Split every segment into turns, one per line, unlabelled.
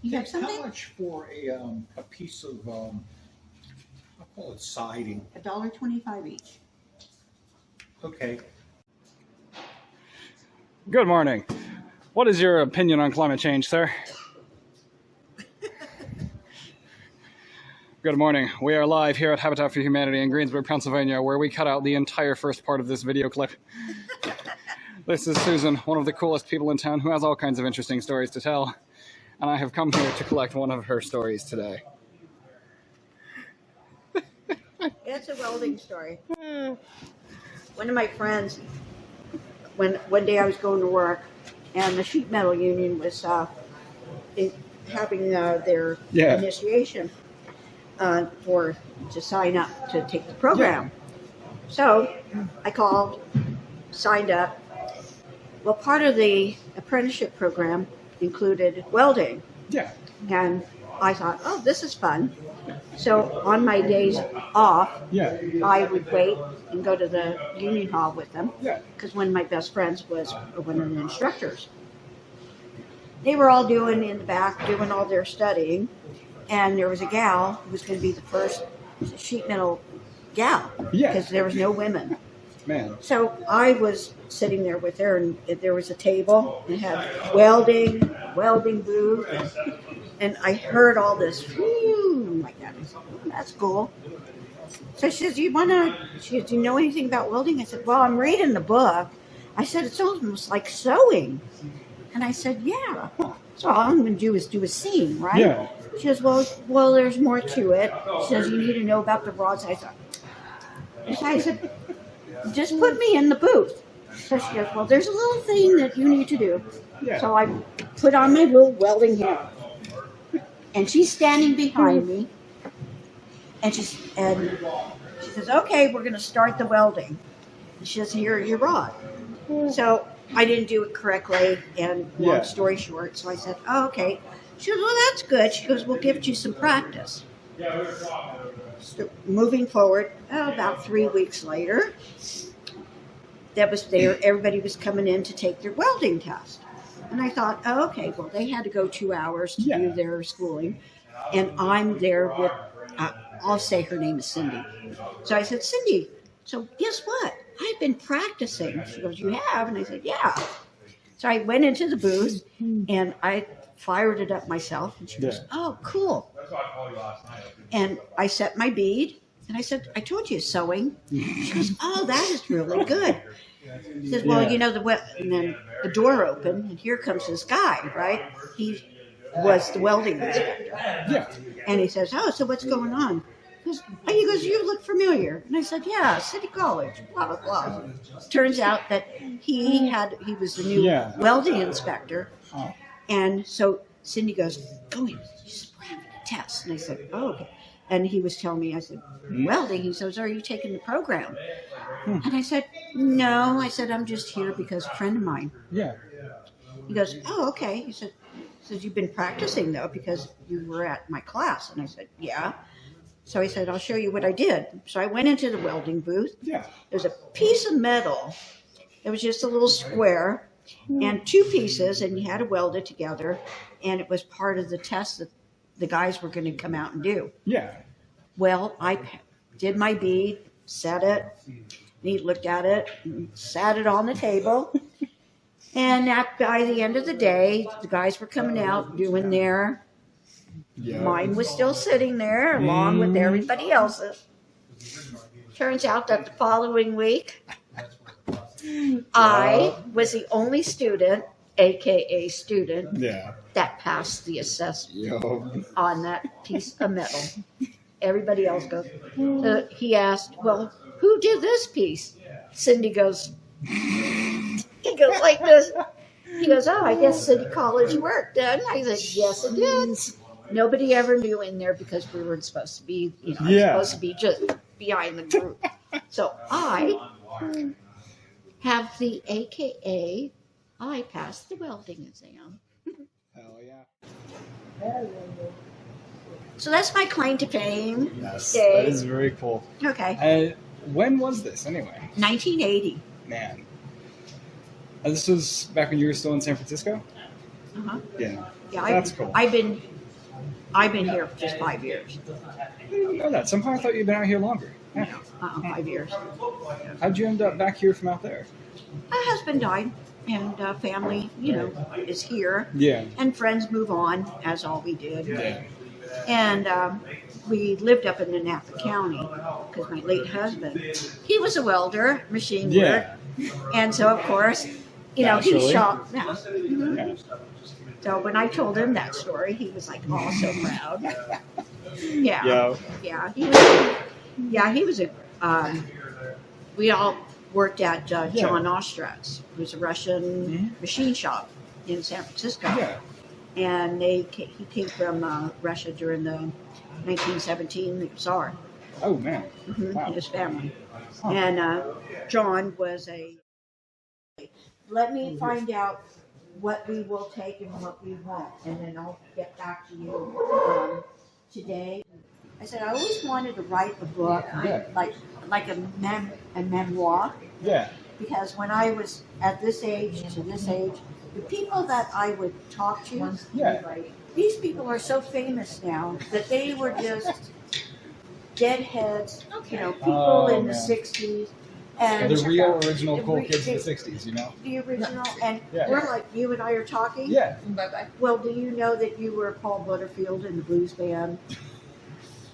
You have something?
How much for a piece of, I'll call it siding?
$1.25 each.
Okay. Good morning. What is your opinion on climate change, sir? Good morning. We are live here at Habitat for Humanity in Greensburg, Pennsylvania, where we cut out the entire first part of this video clip. This is Susan, one of the coolest people in town who has all kinds of interesting stories to tell. And I have come here to collect one of her stories today.
It's a welding story. One of my friends, one day I was going to work, and the sheet metal union was having their initiation to sign up to take the program. So I called, signed up. Well, part of the apprenticeship program included welding.
Yeah.
And I thought, oh, this is fun. So on my days off, I would wait and go to the union hall with them, because one of my best friends was one of the instructors. They were all doing in the back, doing all their studying, and there was a gal who was going to be the first sheet metal gal, because there was no women.
Man.
So I was sitting there with her, and there was a table, and it had welding booth, and I heard all this, oh my God, I said, oh, that's cool. So she says, do you know anything about welding? I said, well, I'm reading the book. I said, it's almost like sewing. And I said, yeah. So all I'm going to do is do a seam, right?
Yeah.
She goes, well, there's more to it. She says, you need to know about the rods. I said, just put me in the booth. So she goes, well, there's a little thing that you need to do.
Yeah.
So I put on my little welding hat. And she's standing behind me. And she says, okay, we're going to start the welding. And she says, here's your rod. So I didn't do it correctly, and long story short, so I said, oh, okay. She goes, well, that's good. She goes, we'll give you some practice. So moving forward, about 3 weeks later, that was there. Everybody was coming in to take their welding test. And I thought, oh, okay, well, they had to go 2 hours to do their schooling. And I'm there with, I'll say her name is Cindy. So I said, Cindy, so guess what? I've been practicing. She goes, you have? And I said, yeah. So I went into the booth, and I fired it up myself. And she goes, oh, cool. And I set my bead, and I said, I told you sewing. She goes, oh, that is really good. She says, well, and then the door opened, and here comes this guy, right? He was the welding inspector.
Yeah.
And he says, oh, so what's going on? He goes, you look familiar. And I said, yeah, City College, blah, blah, blah. Turns out that he was the new welding inspector.
Oh.
And so Cindy goes, go in, we're having a test. And I said, oh, okay. And he was telling me, I said, welding? He says, are you taking the program? And I said, no. I said, I'm just here because a friend of mine.
Yeah.
He goes, oh, okay. He says, you've been practicing, though, because you were at my class. And I said, yeah. So he said, I'll show you what I did. So I went into the welding booth.
Yeah.
There's a piece of metal. It was just a little square and two pieces, and you had to weld it together. And it was part of the test that the guys were going to come out and do.
Yeah.
Well, I did my bead, set it. He looked at it, and sat it on the table. And by the end of the day, the guys were coming out doing their... Mine was still sitting there along with everybody else's. Turns out that the following week, I was the only student, AKA student, that passed the assessment on that piece of metal. Everybody else goes, he asked, well, who did this piece? Cindy goes, he goes like this. He goes, oh, I guess City College worked. And I said, yes, it did. Nobody ever knew in there because we weren't supposed to be, supposed to be just behind the group. So I have the AKA, I passed the welding exam.
Hell yeah.
So that's my claim to fame.
Yes,
Day.
that is very cool.
Okay.
When was this anyway?
1980.
Man. This was back when you were still in San Francisco?
Uh-huh.
Yeah.
Yeah,
That's cool.
I've been I've been here for just 5 years.
I didn't know that. Somehow I thought you'd been out here longer.
No, 5 years.
How'd you end up back here from out there?
My husband died, and family, is here,
Yeah.
and friends move on, as all we did.
Yeah.
And we lived up in Napa County because my late husband, he was a welder, machine work, and so of course, he
Naturally.
shot. Yeah. Mhm.
Yeah.
So when I told him that story, he was like, "Oh, so proud." Yeah.
Yeah.
Yeah, he was. Yeah, he was a. We all worked at John Ostrad's, who's a Russian machine shop in San Francisco,
Yeah.
and he came from Russia during the 1917 Tsar.
Oh man. Wow.
His family,
Huh.
and John was a. Let me find out what we will take and what we won't, and then I'll get back to you today. I said I always wanted to write a book,
Yeah.
like a memoir,
Yeah.
because when I was at this age to this age, the people that I would talk to, these people are so famous now that they were just deadheads, people in the 60s. And
The real original cool kids in the 60s,
the original, and
Yeah.
we're like you and I are talking.
Yeah.
Well, do you know that you were Paul Butterfield in the blues band?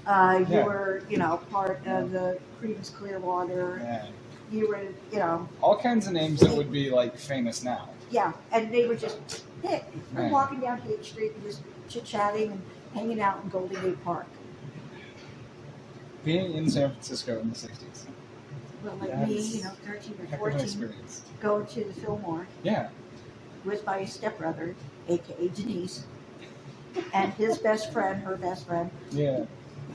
You were, part of the Creedence Clearwater.
Yeah.
You were,
All kinds of names that would be like famous now.
yeah, and they were just we're
Right.
walking down Haight Street and just chit-chatting and hanging out in Golden Gate Park.
Being in San Francisco in the 60s.
Well, like
That's
me, 13 or
Heck of an
14,
experience.
going to the Fillmore
Yeah.
with my stepbrother, aka Denise, and his best friend, her best friend,
Yeah.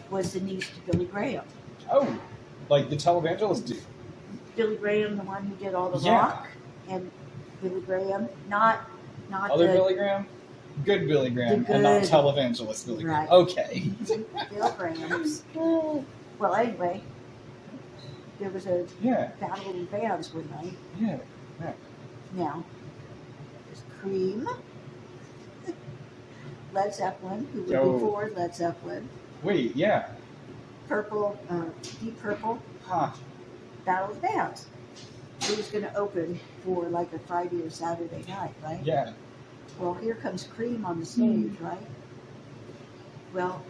was the niece to Billy Graham.
Oh, like the televangelist dude.
Billy Graham, the one who did all the
Yeah.
rock, and Billy Graham, not
Other
the
Billy Graham? Good Billy Graham,
The
and not
good-
televangelist Billy Graham.
Right.
Okay.
Bill Grahams. Well, anyway, there was a
Yeah.
battle of the bands one night.
Yeah.
Now, there's Cream, Led Zeppelin, who was
Yo.
before Led Zeppelin,
Wait, yeah.
Purple, Deep Purple,
Huh.
Battle of the Bands. It was going to open for like a Friday or Saturday night, right?
Yeah.
Well, here comes Cream on the stage, right? Well,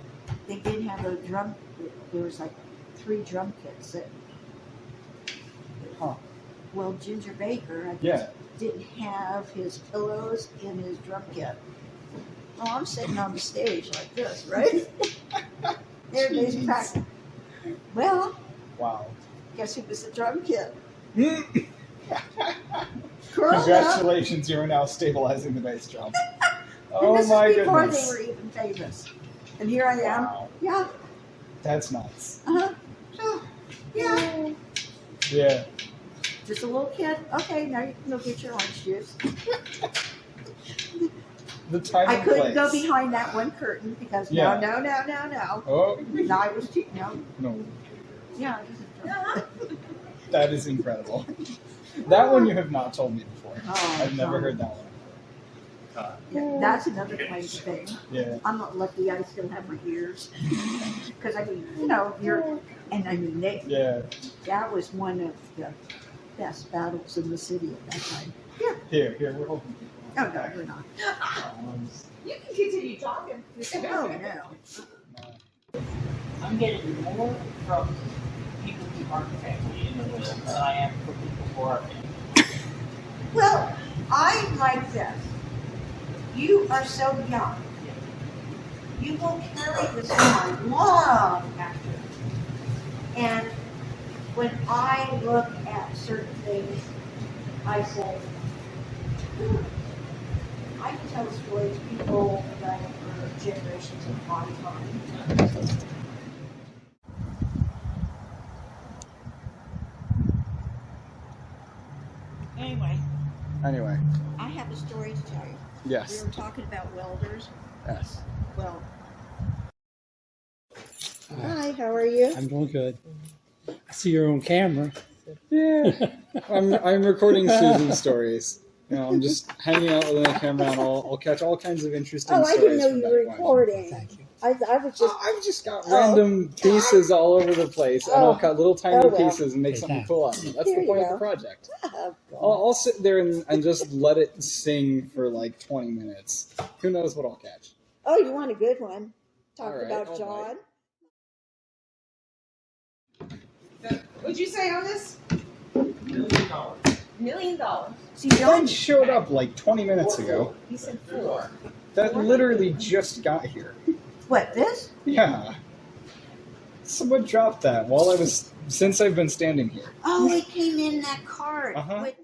they didn't have a drum. There was like 3 drum kits.
Huh.
Well, Ginger Baker, I guess,
Yeah.
didn't have his pillows in his drum kit. Well, I'm sitting on the stage like this, right? Everybody's
Jeez.
practicing. Well,
Wow.
guess who was the drum kit? Curled up.
Congratulations, you are now stabilizing the bass drum.
And
Oh
this
my
is before
goodness.
they were even famous. And here I am.
Wow.
Yeah.
That's nuts.
Uh-huh. Oh, yeah.
Yeah.
Just a little kid. Okay, now you can go get your orange juice.
The time
I
and
couldn't go
place.
behind that one curtain because
Yeah.
no.
Oh,
No, I was too, no.
no.
Yeah.
That is incredible. That one you have not told me before.
Oh,
I've never
God.
heard that one.
Yeah, that's another kind of thing.
Yeah.
I'm not lucky I still have my ears. Because I mean,
Yeah.
that was one of the best battles in the city at that time.
Here, we're hoping.
Oh, no, we're not.
You can continue talking.
Oh, no.
I'm getting more from people who aren't family in the will than I am from people who are family.
Well, I like this. You are so young. You will carry this on long after. And when I look at certain things, I say, I can tell stories to people that are generations of my time. Anyway, I have a story to tell you. We
Yes.
were talking about welders.
Yes.
Well, hi, how are you?
I'm doing good. I see you're on camera.
Yeah. I'm recording Susan's stories. I'm just hanging out with the camera, and I'll catch all kinds of interesting
Oh, I
stories
didn't know
from
you
that
were
point.
recording.
Thank you.
I was just.
I've just got random pieces all over the place, and I'll cut little tiny
Oh, well.
pieces and make something cool out of them. That's
There
the
you
point of
go.
the project.
Oh,
I'll sit there and just let it sing for like 20 minutes. Who knows what I'll catch?
oh, you want a good one? Talk
All right,
about
all
John.
What'd you say on this? $1 million.
See, John.
That showed up like 20 minutes ago.
He said 4.
That literally just got here.
What, this?
Yeah. Someone dropped that since I've been standing here.
Oh, it came in that cart.
Uh-huh.
With